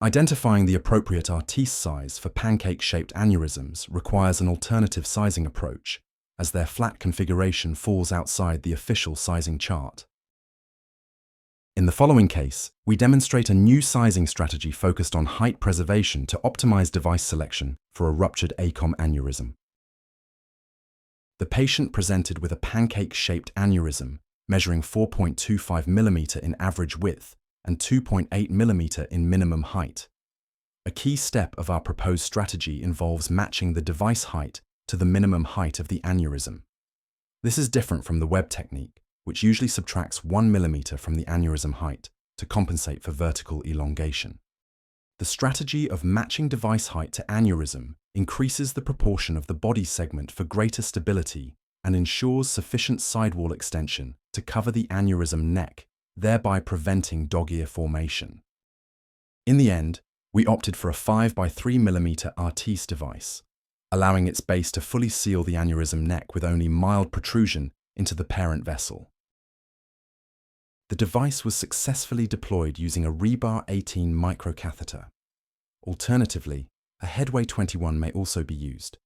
Identifying the appropriate Artisse size for pancake-shaped aneurysms requires an alternative sizing approach, as their flat configuration falls outside the official sizing chart. In the following case, we demonstrate a new sizing strategy focused on height preservation to optimize device selection for a ruptured ACOM aneurysm. The patient presented with a pancake-shaped aneurysm measuring 4.25 mm in average width and 2.8 mm in minimum height. A key step of our proposed strategy involves matching the device height to the minimum height of the aneurysm. This is different from the web technique, which usually subtracts 1 mm from the aneurysm height to compensate for vertical elongation. The strategy of matching device height to aneurysm increases the proportion of the body segment for greater stability and ensures sufficient sidewall extension to cover the aneurysm neck, thereby preventing dog ear formation. In the end, we opted for a 5 by 3 mm Artisse device, allowing its base to fully seal the aneurysm neck with only mild protrusion into the parent vessel. The device was successfully deployed using a rebar 18 microcatheter. Alternatively, a headway 21 may also be used.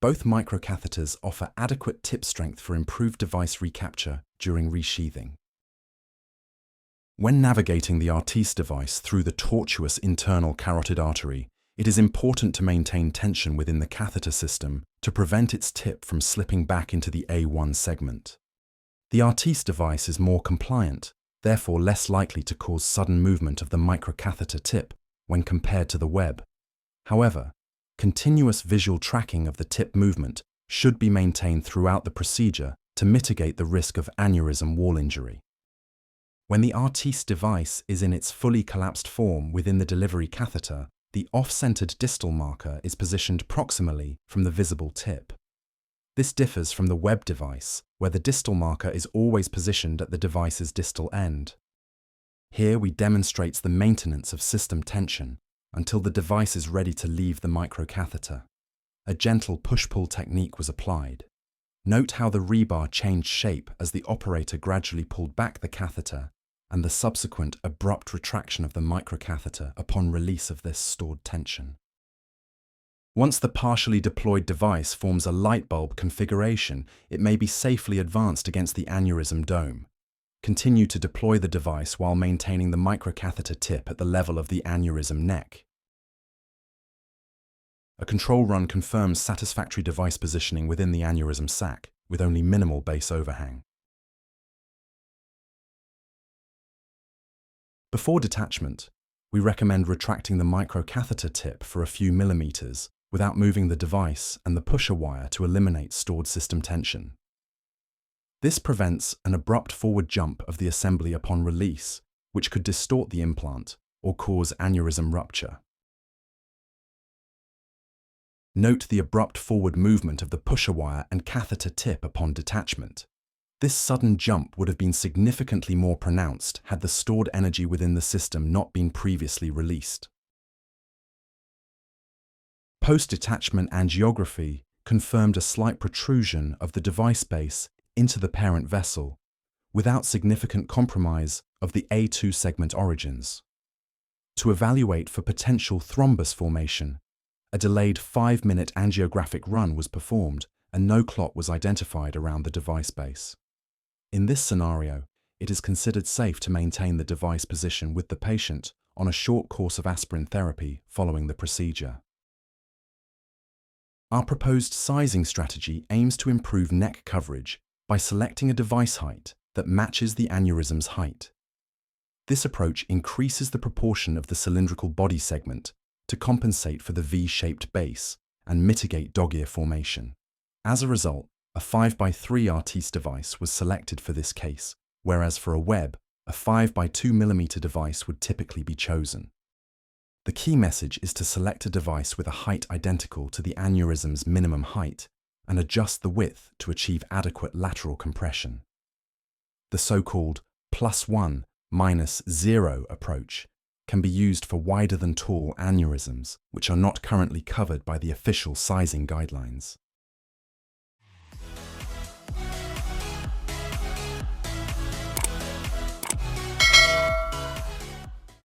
Both microcatheters offer adequate tip strength for improved device recapture during resheathing. When navigating the Artisse device through the tortuous internal carotid artery, it is important to maintain tension within the catheter system to prevent its tip from slipping back into the A1 segment. The Artisse device is more compliant, therefore less likely to cause sudden movement of the microcatheter tip when compared to the web. However, continuous visual tracking of the tip movement should be maintained throughout the procedure to mitigate the risk of aneurysm wall injury. When the Artisse device is in its fully collapsed form within the delivery catheter, the off-centered distal marker is positioned proximally from the visible tip. This differs from the web device, where the distal marker is always positioned at the device's distal end. Here we demonstrate the maintenance of system tension until the device is ready to leave the microcatheter. A gentle push-pull technique was applied. Note how the rebar changed shape as the operator gradually pulled back the catheter and the subsequent abrupt retraction of the microcatheter upon release of this stored tension. Once the partially deployed device forms a light bulb configuration, it may be safely advanced against the aneurysm dome. Continue to deploy the device while maintaining the microcatheter tip at the level of the aneurysm neck. A control run confirms satisfactory device positioning within the aneurysm sac, with only minimal base overhang. Before detachment, we recommend retracting the microcatheter tip for a few millimeters without moving the device and the pusher wire to eliminate stored system tension. This prevents an abrupt forward jump of the assembly upon release, which could distort the implant or cause aneurysm rupture. Note the abrupt forward movement of the pusher wire and catheter tip upon detachment. This sudden jump would have been significantly more pronounced had the stored energy within the system not been previously released. Post-detachment angiography confirmed a slight protrusion of the device base into the parent vessel, without significant compromise of the A2 segment origins. To evaluate for potential thrombus formation, a delayed 5-minute angiographic run was performed and no clot was identified around the device base. In this scenario, it is considered safe to maintain the device position with the patient on a short course of aspirin therapy following the procedure. Our proposed sizing strategy aims to improve neck coverage by selecting a device height that matches the aneurysm's height. This approach increases the proportion of the cylindrical body segment to compensate for the V-shaped base and mitigate dog ear formation. As a result, a 5 by 3 Artisse device was selected for this case, whereas for a web, a 5 by 2 mm device would typically be chosen. The key message is to select a device with a height identical to the aneurysm's minimum height and adjust the width to achieve adequate lateral compression. The so-called +1 - 0 approach can be used for wider than tall aneurysms, which are not currently covered by the official sizing guidelines.